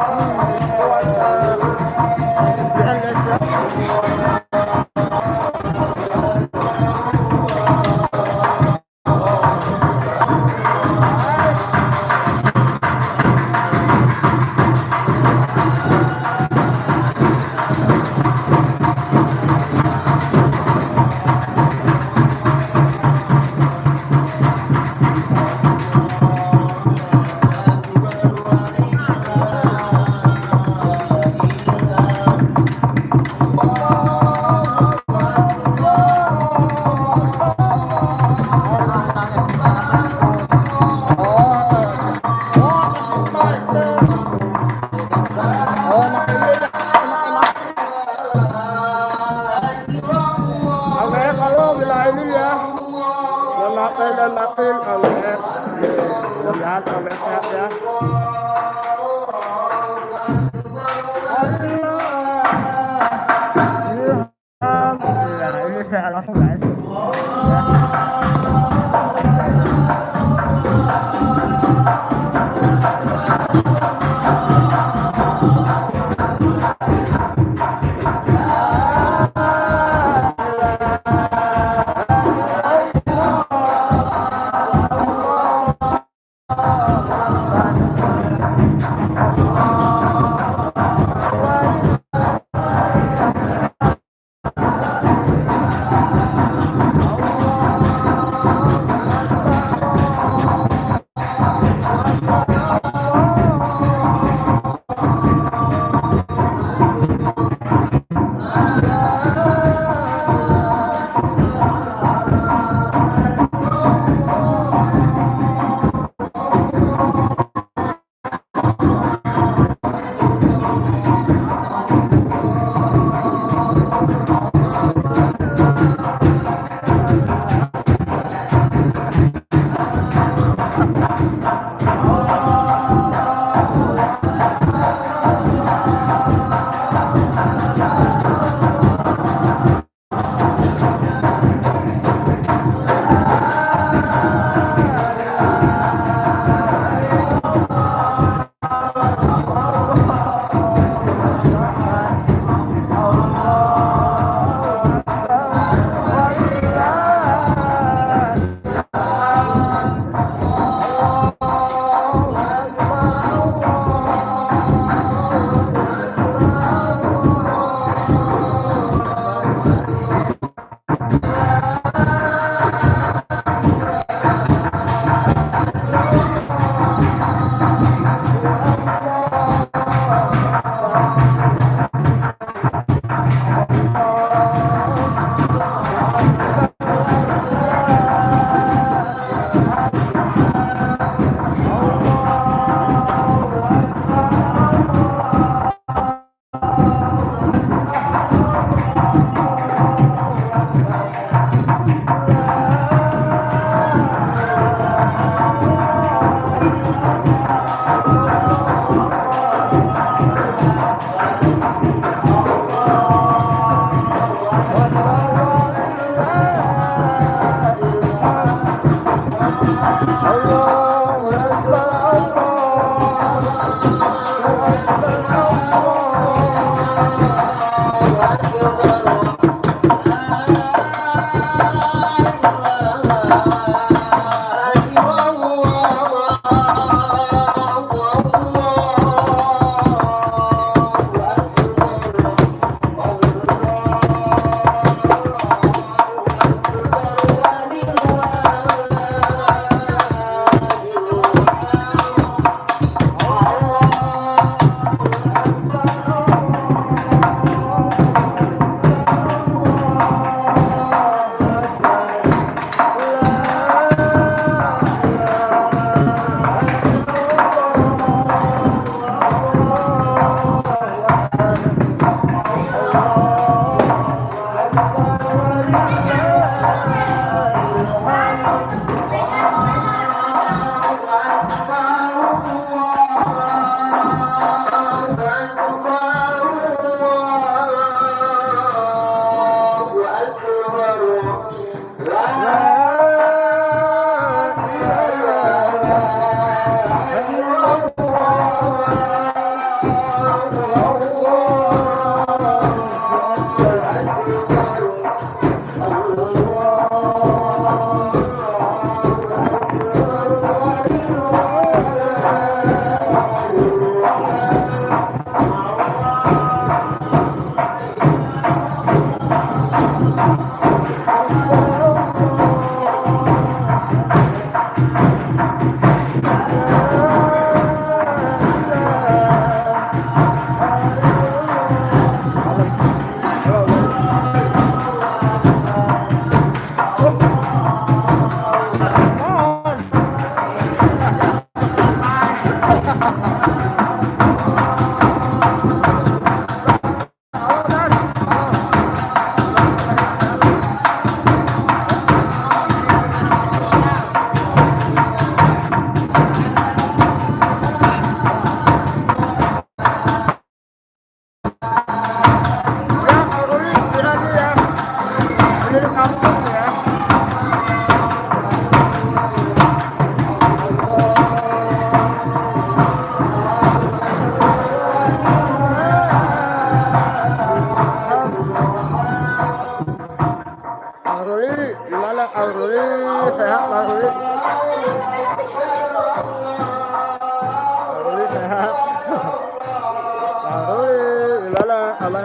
Buat guys ya. Oke, kalau bila ini ya, dan makin lihat sampai sehat ya. Alhamdulillah, ini saya langsung guys.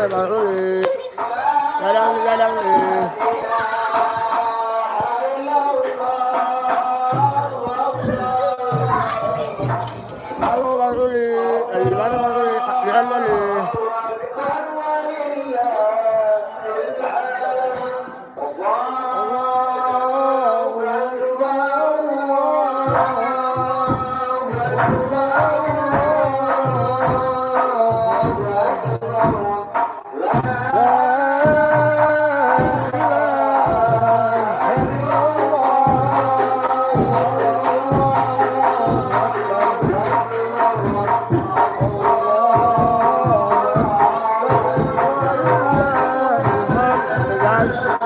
Bang Ruli. Dadang nih, dadang nih. Halo Bang Ruli, lagi di mana Bang Ruli? Takbiran nih.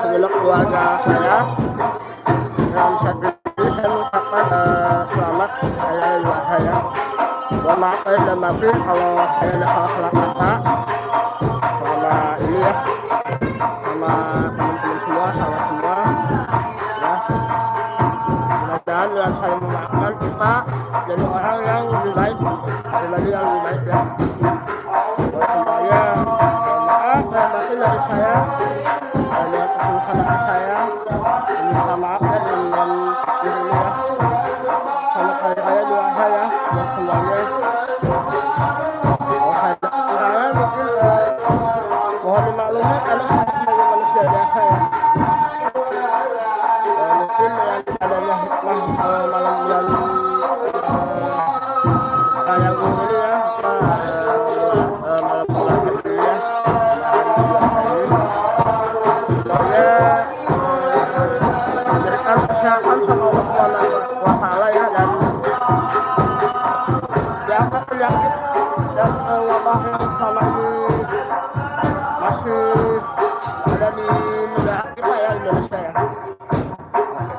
Segenap keluarga saya dan saya mengucapkan selamat hari raya saya. Mohon maaf dan maafin kalau saya ada salah-salah kata selama ini ya, sama teman-teman semua, sama semua ya. Mudah-mudahan dengan saya memaafkan kita jadi orang yang lebih baik, pribadi yang lebih baik ya. Buat semuanya, mohon maaf dan maafin dari saya. Dan yang kesalahan saya minta maaf ya dengan diri ya, sama hari raya dua saya buat semuanya. Kalau saya ada kekurangan mungkin mohon dimaklumi karena saya sebagai manusia biasa ya. Mungkin dengan adanya hikmah malam bulan raya ini ya, malam bulan ini ya, berikan kesehatan sama Allah Subhanahu wa Ta'ala ya, dan diangkat penyakit dan wabah yang selama ini masih ada di negara kita ya, Indonesia ya.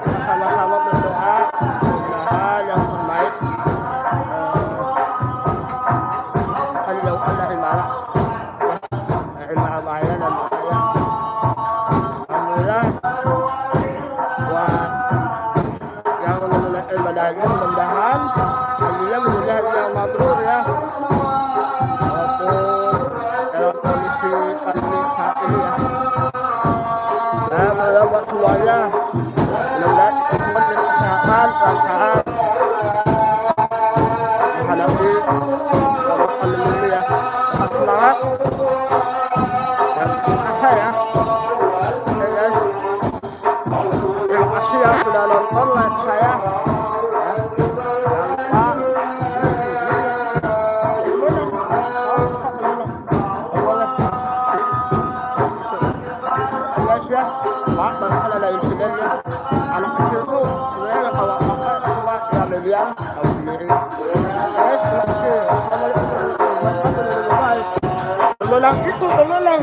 Kita sama-sama berdoa mudah-mudahan yang terbaik akan dijauhkan dari bala ya, dari mara bahaya dan bahaya. Alhamdulillah buat yang menunaikan ibadahnya, mudah-mudahan hajinya menjadi haji yang mabrur ya, walaupun dalam kondisi pandemi saat ini ya. Nah, mudah-mudahan buat semuanya, mudah-mudahan kita semua diberi kesehatan, kelancaran menghadapi wabah pandemi ini ya. Tetap semangat dan asa ya. Oke guys, terima kasih yang sudah nonton, like saya ya. Jangan lupa guys ya, maaf barusan ada insiden ya. Anak kecil tuh sebenarnya nggak tahu apa-apa, cuma ya media tahu sendiri. Guys, terima kasih. Assalamualaikum warahmatullahi wabarakatuh. Temenang itu, temenang.